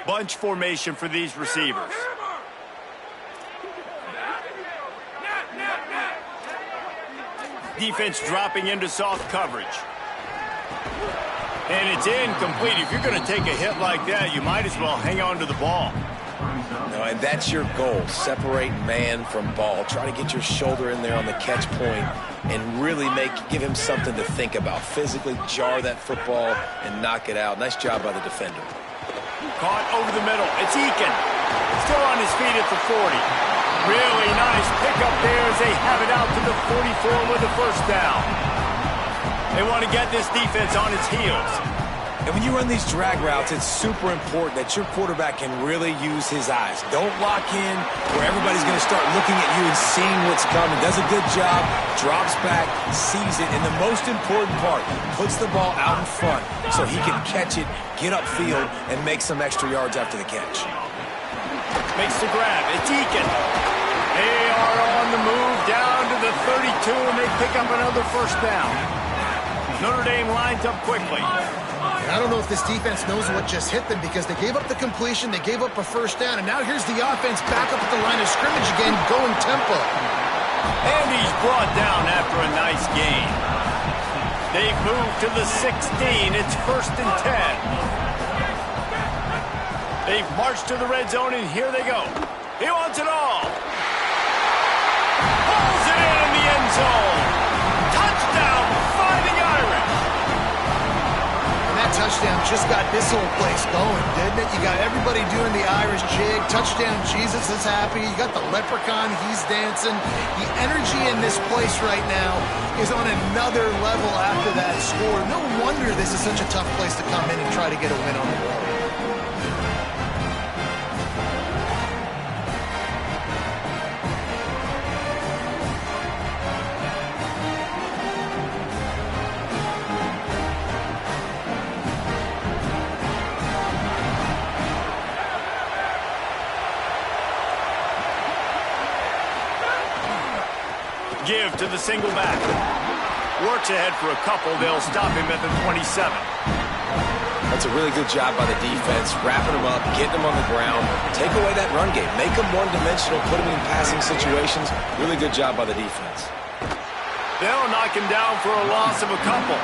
Bunch formation for these receivers. Defense dropping into soft coverage. And it's incomplete. If you're going to take a hit like that, you might as well hang on to the ball. No, and that's your goal. Separate man from ball. Try to get your shoulder in there on the catch point and really give him something to think about. Physically jar that football and knock it out. Nice job by the defender. Caught over the middle. It's Eakin. Still on his feet at the 40. Really nice pickup there as they have it out to the 44 with a first down. They want to get this defense on its heels. And when you run these drag routes, it's super important that your quarterback can really use his eyes. Don't lock in where everybody's going to start looking at you and seeing what's coming. Does a good job, drops back, sees it, and the most important part, puts the ball out in front so he can catch it, get upfield, and make some extra yards after the catch. Makes the grab. It's Eakin. They are on the move down to the 32, and they pick up another first down. Notre Dame lines up quickly. I don't know if this defense knows what just hit them because they gave up the completion, they gave up a first down, and now here's the offense back up at the line of scrimmage again, going tempo. And he's brought down after a nice gain. They've moved to the 16. It's 1st and 10. They've marched to the red zone, and here they go. He wants it all. Pulls it in the end zone. Touchdown, Fighting Irish. And that touchdown just got this whole place going, didn't it? You got everybody doing the Irish jig. Touchdown, Jesus is happy. You got the leprechaun, he's dancing. The energy in this place right now is on another level after that score. No wonder this is such a tough place to come in and try to get a win on the road. Give to the single back. Works ahead for a couple. They'll stop him at the 27. That's a really good job by the defense, wrapping him up, getting him on the ground, take away that run game, make him one-dimensional, put him in passing situations. Really good job by the defense. They'll knock him down for a loss of a couple.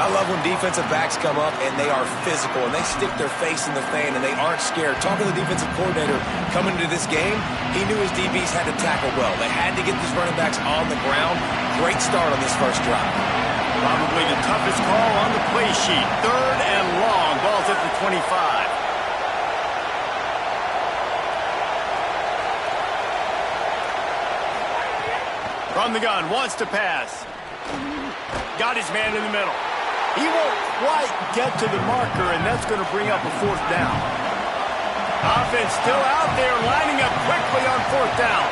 I love when defensive backs come up and they are physical and they stick their face in the fan and they aren't scared. Talking to the defensive coordinator coming into this game, he knew his DBs had to tackle well. They had to get these running backs on the ground. Great start on this first drive. Probably the toughest call on the play sheet. 3rd and long. Ball's at the 25. From the gun, wants to pass. Got his man in the middle. He won't quite get to the marker, and that's going to bring up a 4th down. Offense still out there, lining up quickly on 4th down.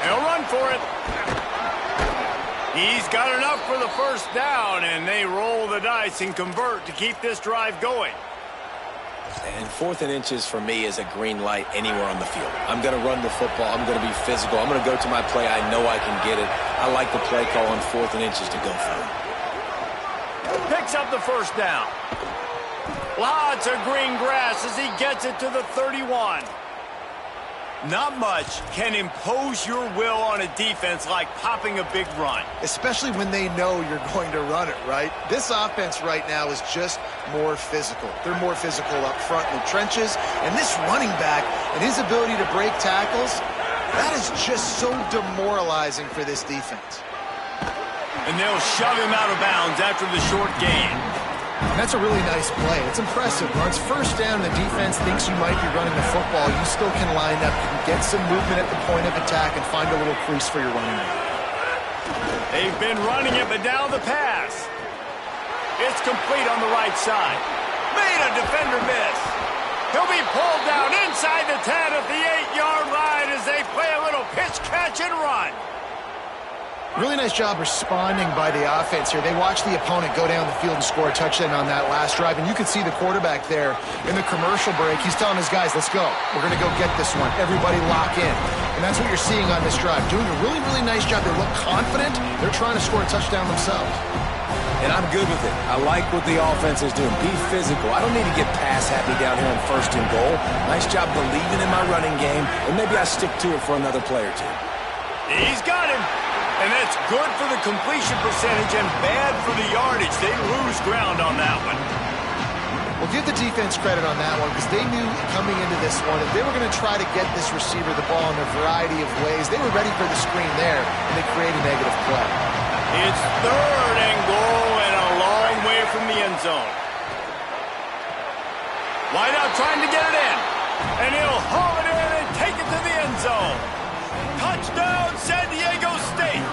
They'll run for it. He's got enough for the first down, and they roll the dice and convert to keep this drive going. And 4th and inches for me is a green light anywhere on the field. I'm going to run the football. I'm going to be physical. I'm going to go to my play. I know I can get it. I like the play call on 4th and inches to go for it. Picks up the first down. Lots of green grass as he gets it to the 31. Not much can impose your will on a defense like popping a big run. Especially when they know you're going to run it, right? This offense right now is just more physical. They're more physical up front in the trenches. And this running back and his ability to break tackles, that is just so demoralizing for this defense. And they'll shove him out of bounds after the short gain. And that's a really nice play. It's impressive. When it's first down, the defense thinks you might be running the football. You still can line up, you can get some movement at the point of attack and find a little crease for your running back. They've been running it, but now the pass. It's complete on the right side. Made a defender miss. He'll be pulled down inside the 10 at the 8-yard line as they play a little pitch, catch, and run. Really nice job responding by the offense here. They watched the opponent go down the field and score a touchdown on that last drive, and you can see the quarterback there in the commercial break. He's telling his guys, let's go. We're going to go get this one. Everybody lock in. And that's what you're seeing on this drive. Doing a really, really nice job. They look confident. They're trying to score a touchdown themselves. And I'm good with it. I like what the offense is doing. Be physical. I don't need to get pass happy down here on 1st and goal. Nice job believing in my running game, and maybe I stick to it for another play or two. He's got him. And that's good for the completion percentage and bad for the yardage. They lose ground on that one. Well, give the defense credit on that one because they knew coming into this one if they were going to try to get this receiver the ball in a variety of ways, they were ready for the screen there, and they create a negative play. It's 3rd and goal and a long way from the end zone. Wideout trying to get it in. And he'll haul it in and take it to the end zone. Touchdown, San Diego State.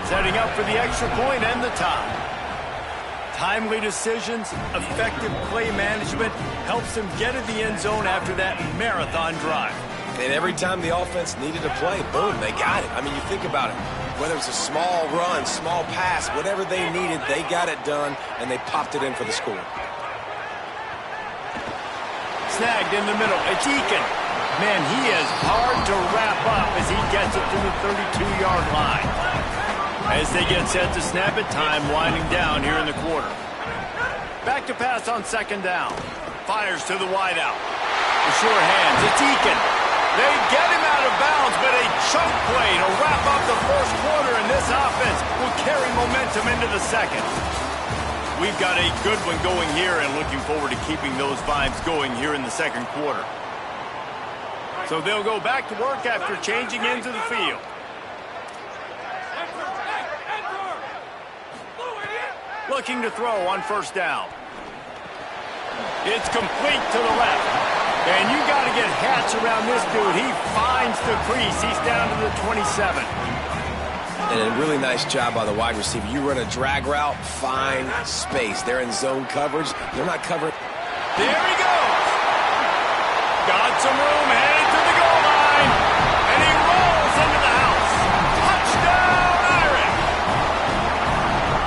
Setting up for the extra point and the tie. Timely decisions, effective play management helps them get to the end zone after that marathon drive. And every time the offense needed a play, boom, they got it. I mean, you think about it. Whether it's a small run, small pass, whatever they needed, they got it done, and they popped it in for the score. Snagged in the middle. It's Eakin. Man, he is hard to wrap up as he gets it to the 32-yard line. As they get set to snap it, time winding down here in the quarter. Back to pass on 2nd down. Fires to the wideout. The sure hands. It's Eakin. They get him out of bounds, but a chunk play to wrap up the 1st quarter, and this offense will carry momentum into the 2nd. We've got a good one going here and looking forward to keeping those vibes going here in the 2nd quarter. So they'll go back to work after changing into the field. Looking to throw on 1st down. It's complete to the left. And you got to get hats around this dude. He finds the crease. He's down to the 27. And a really nice job by the wide receiver. You run a drag route, find space. They're in zone coverage. They're not covering. There he goes. Got some room, headed to the goal line. And he rolls into the house. Touchdown, Irish.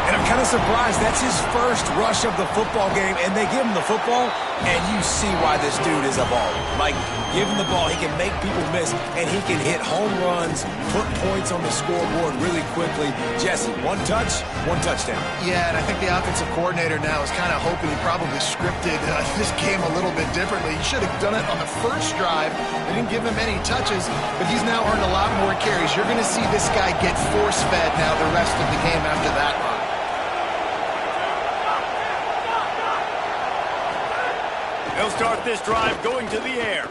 And I'm kind of surprised. That's his first rush of the football game, and they give him the football, and you see why this dude is a baller. Like, give him the ball, he can make people miss, and he can hit home runs, put points on the scoreboard really quickly. Jesse, 1 touch, 1 touchdown. Yeah, and I think the offensive coordinator now is kind of hoping he probably scripted this game a little bit differently. He should have done it on the 1st drive. They didn't give him any touches, but he's now earned a lot more carries. You're going to see this guy get force-fed now the rest of the game after that run. They'll start this drive going to the air.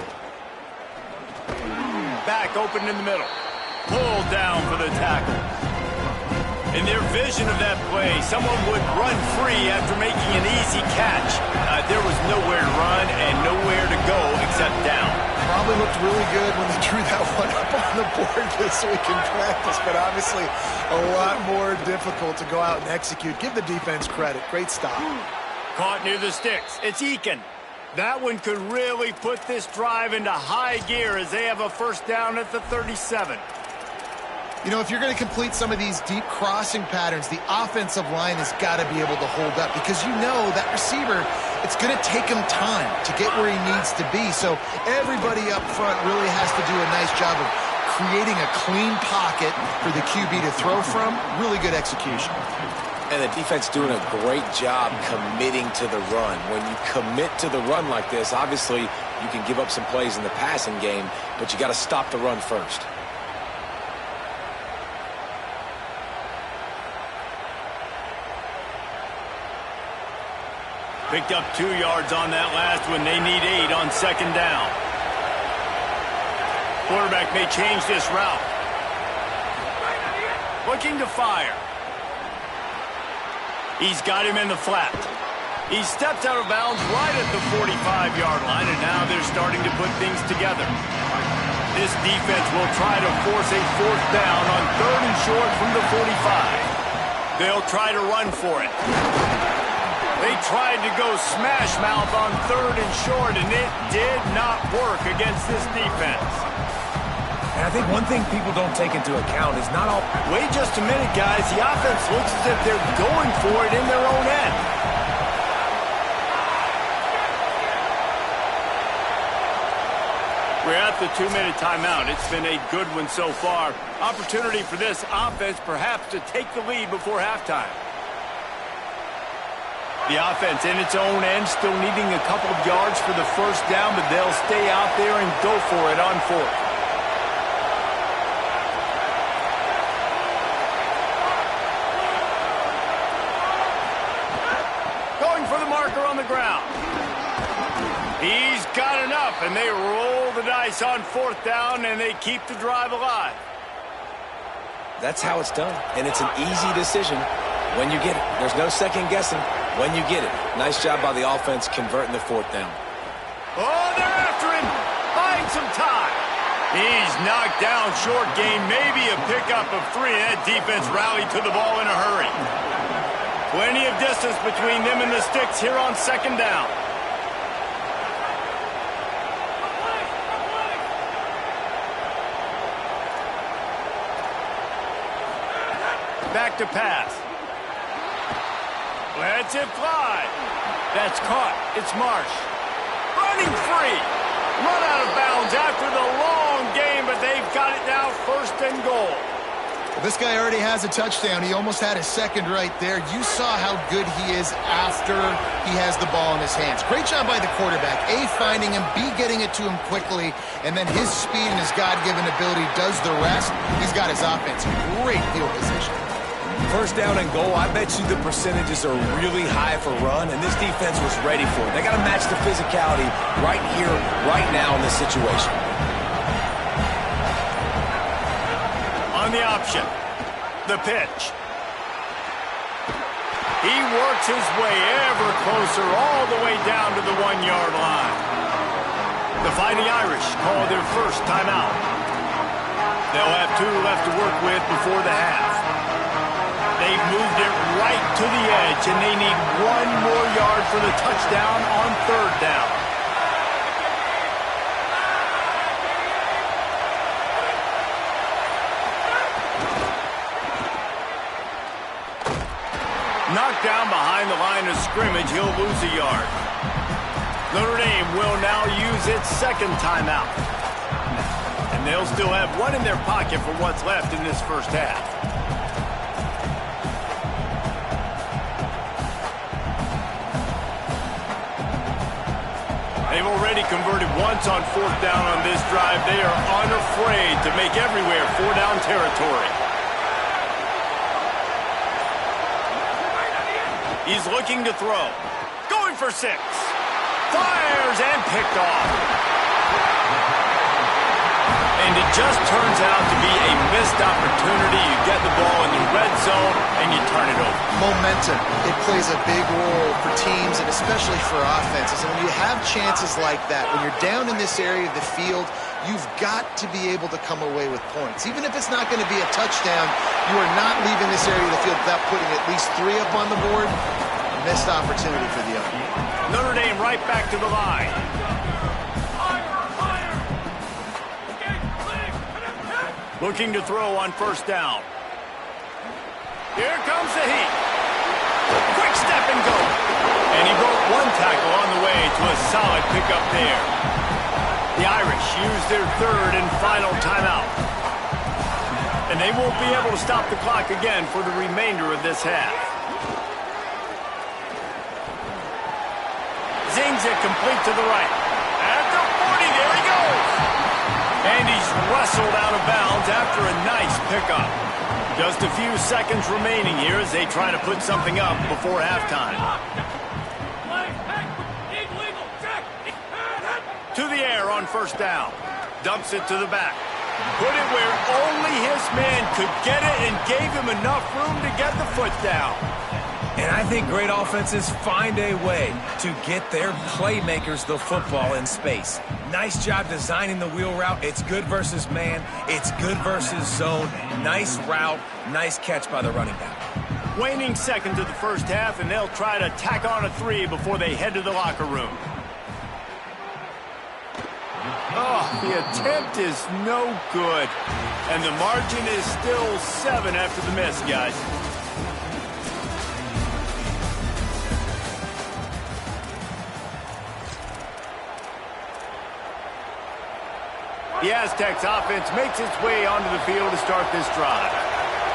Back open in the middle. Pulled down for the tackle. In their vision of that play, someone would run free after making an easy catch. There was nowhere to run and nowhere to go except down. Probably looked really good when they drew that one up on the board this week in practice, but obviously a lot more difficult to go out and execute. Give the defense credit. Great stop. Caught near the sticks. It's Eakin. That one could really put this drive into high gear as they have a 1st down at the 37. You know, if you're going to complete some of these deep crossing patterns, the offensive line has got to be able to hold up because you know that receiver, it's going to take him time to get where he needs to be. So everybody up front really has to do a nice job of creating a clean pocket for the QB to throw from. Really good execution. And the defense doing a great job committing to the run. When you commit to the run like this, obviously you can give up some plays in the passing game, but you got to stop the run first. Picked up 2 yards on that last one. They need 8 on 2nd down. Quarterback may change this route. Looking to fire. He's got him in the flat. He steps out of bounds right at the 45-yard line, and now they're starting to put things together. This defense will try to force a 4th down on 3rd and short from the 45. They'll try to run for it. They tried to go smash mouth on 3rd and short, and it did not work against this defense. And I think one thing people don't take into account is not all... Wait just a minute, guys. The offense looks as if they're going for it in their own end. We're at the 2-minute timeout. It's been a good one so far. Opportunity for this offense perhaps to take the lead before halftime. The offense in its own end, still needing a couple of yards for the first down, but they'll stay out there and go for it on fourth. Going for the marker on the ground. He's got enough, and they roll the dice on fourth down, and they keep the drive alive. That's how it's done, and it's an easy decision when you get it. There's no second guessing when you get it. Nice job by the offense converting the fourth down. Oh, they're after him. Buying some time. He's knocked down short game, maybe a pickup of 3. That defense rallied to the ball in a hurry. Plenty of distance between them and the sticks here on second down. Back to pass. Lets it fly. That's caught. It's Marsh. Running free. Run out of bounds after the long game, but they've got it now first and goal. Well, this guy already has a touchdown. He almost had a second right there. You saw how good he is after he has the ball in his hands. Great job by the quarterback. A, finding him. B, getting it to him quickly. And then his speed and his God-given ability does the rest. He's got his offense in great field position. First down and goal, I bet you the percentages are really high for run, and this defense was ready for it. They got to match the physicality right here, right now in this situation. On the option, the pitch. He works his way ever closer all the way down to the 1-yard line. The Fighting Irish call their first timeout. They'll have 2 left to work with before the half. They've moved it right to the edge, and they need 1 more yard for the touchdown on third down. Knocked down behind the line of scrimmage, he'll lose a yard. Notre Dame will now use its second timeout. And they'll still have 1 in their pocket for what's left in this first half. They've already converted once on fourth down on this drive. They are unafraid to make everywhere 4-down territory. He's looking to throw. Going for 6. Fires and picked off. And it just turns out to be a missed opportunity. You get the ball in the red zone and you turn it over. Momentum. It plays a big role for teams and especially for offenses. And when you have chances like that, when you're down in this area of the field, you've got to be able to come away with points. Even if it's not going to be a touchdown, you are not leaving this area of the field without putting at least 3 up on the board. Missed opportunity for the other. Notre Dame right back to the line. Looking to throw on first down. Here comes the heat. Quick step and go. And he broke 1 tackle on the way to a solid pickup there. The Irish use their third and final timeout. And they won't be able to stop the clock again for the remainder of this half. Zings it complete to the right. At the 40, there he goes. And he's wrestled out of bounds after a nice pickup. Just a few seconds remaining here as they try to put something up before halftime. To the air on first down. Dumps it to the back. Put it where only his man could get it and gave him enough room to get the foot down. And I think great offenses find a way to get their playmakers the football in space. Nice job designing the wheel route. It's good versus man. It's good versus zone. Nice route. Nice catch by the running back. Waning second to the first half, and they'll try to tack on a 3 before they head to the locker room. Oh, the attempt is no good. And the margin is still 7 after the miss, guys. The Aztecs offense makes its way onto the field to start this drive.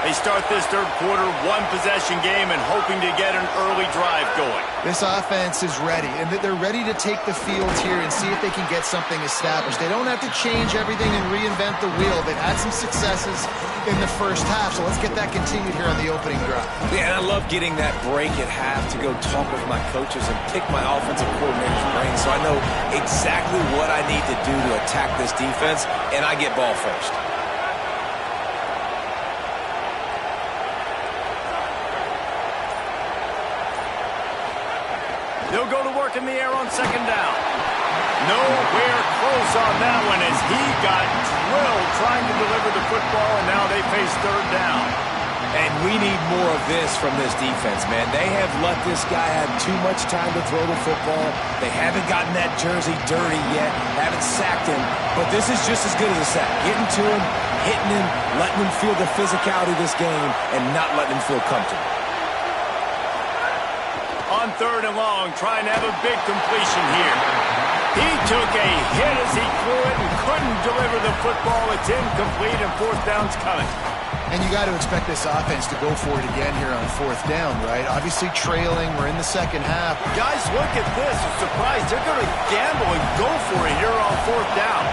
They start this third quarter, one-possession game, and hoping to get an early drive going. This offense is ready, and they're ready to take the field here and see if they can get something established. They don't have to change everything and reinvent the wheel. They've had some successes in the first half, so let's get that continued here on the opening drive. Yeah, and I love getting that break at half to go talk with my coaches and pick my offensive coordinator's brain so I know exactly what I need to do to attack this defense, and I get ball first. They'll go to work in the air on second down. Nowhere close on that one as he got drilled trying to deliver the football, and now they face third down. And we need more of this from this defense, man. They have let this guy have too much time to throw the football. They haven't gotten that jersey dirty yet, haven't sacked him, but this is just as good as a sack. Getting to him, hitting him, letting him feel the physicality of this game, and not letting him feel comfortable. On third and long, trying to have a big completion here. He took a hit as he threw it and couldn't deliver the football. It's incomplete, and fourth down's coming. And you got to expect this offense to go for it again here on fourth down, right? Obviously trailing. We're in the second half. Guys, look at this. I'm surprised they're going to gamble and go for it here on fourth down.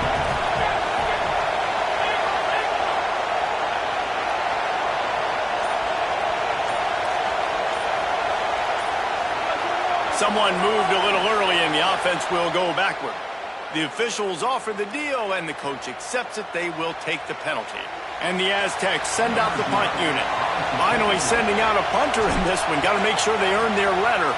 Someone moved a little early, and the offense will go backward. The officials offer the deal, and the coach accepts it. They will take the penalty. And the Aztecs send out the punt unit. Finally sending out a punter in this one. Got to make sure they earn their letter.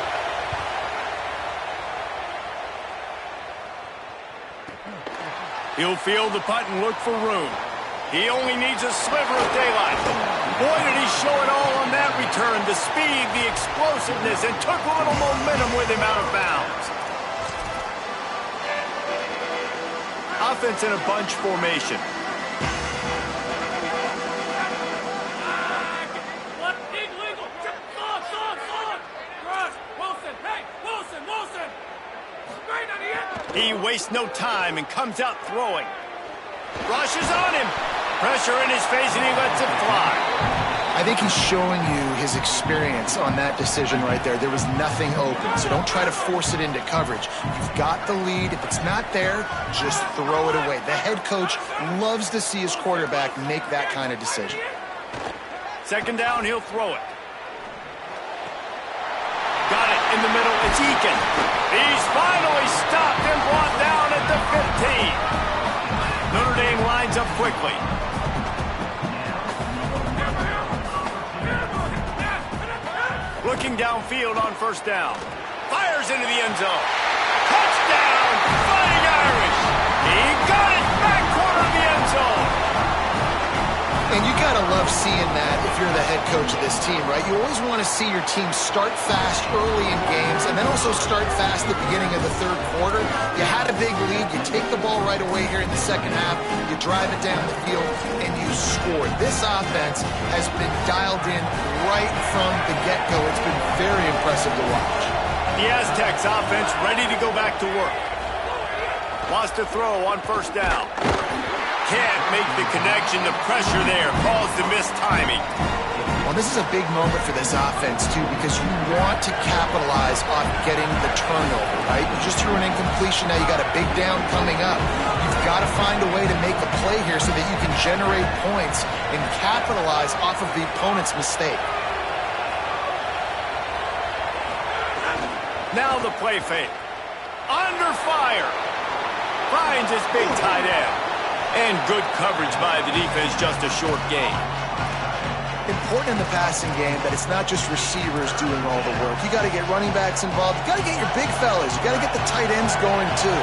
He'll field the punt and look for room. He only needs a sliver of daylight. Boy, did he show it all on that return. The speed, the explosiveness, and took a little momentum with him out of bounds. Offense in a bunch formation. He wastes no time and comes out throwing. Rushes on him. Pressure in his face, and he lets it fly. I think he's showing you his experience on that decision right there. There was nothing open, so don't try to force it into coverage. You've got the lead. If it's not there, just throw it away. The head coach loves to see his quarterback make that kind of decision. Second down, he'll throw it. Got it in the middle. It's Eakin. He's finally stopped and brought down at the 15. Notre Dame lines up quickly. Looking downfield on first down. Fires into the end zone. Touchdown, Fighting Irish. He got it back corner of the end zone. And you got to love seeing that if you're the head coach of this team, right? You always want to see your team start fast early in games and then also start fast at the beginning of the third quarter. You had a big lead. You take the ball right away here in the second half. You drive it down the field, and you score. This offense has been dialed in right from the get-go. It's been very impressive to watch. The Aztecs offense ready to go back to work. Wants to throw on first down. Can't make the connection. The pressure there caused the missed timing. Well, this is a big moment for this offense, too, because you want to capitalize on getting the turnover, right? You just threw an incompletion. Now you got a big down coming up. You've got to find a way to make a play here so that you can generate points and capitalize off of the opponent's mistake. Now the play fake. Under fire. Finds his big tight end. And good coverage by the defense, just a short gain. Important in the passing game that it's not just receivers doing all the work. You got to get running backs involved. You got to get your big fellas. You got to get the tight ends going too.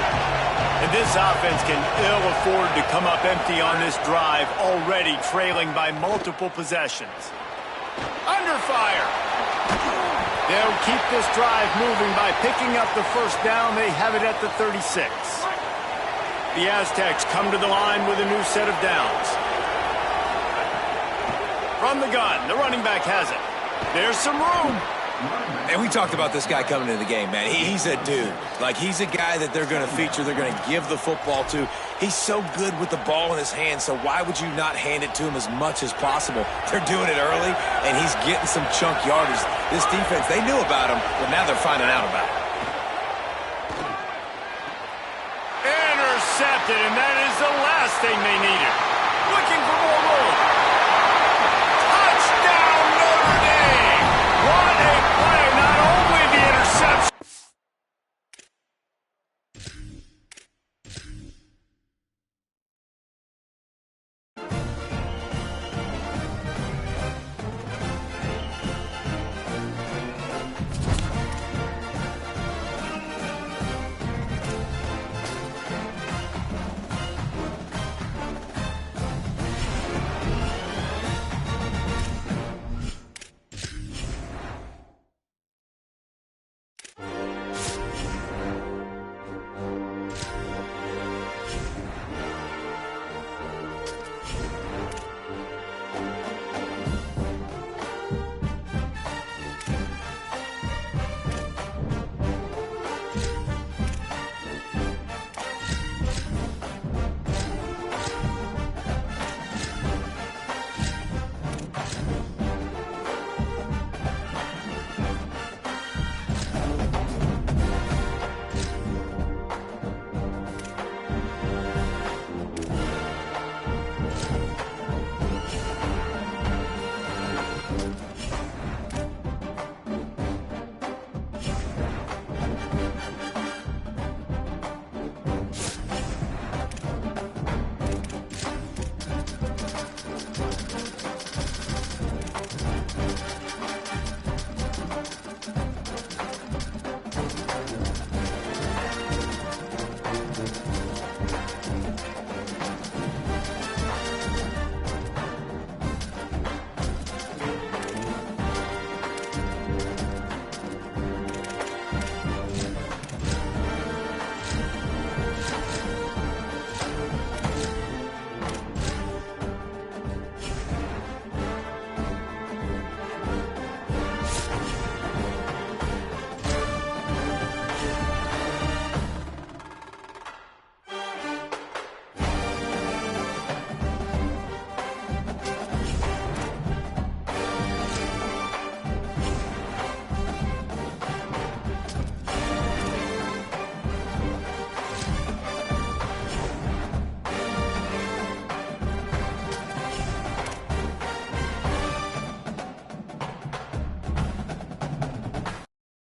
And this offense can ill afford to come up empty on this drive, already trailing by multiple possessions. Under fire. They'll keep this drive moving by picking up the first down. They have it at the 36. The Aztecs come to the line with a new set of downs. From the gun, the running back has it. There's some room. And we talked about this guy coming into the game, man. He's a dude. Like, he's a guy that they're going to feature, they're going to give the football to. He's so good with the ball in his hand, so why would you not hand it to him as much as possible? They're doing it early, and he's getting some chunk yardage. This defense, they knew about him, but now they're finding out about it.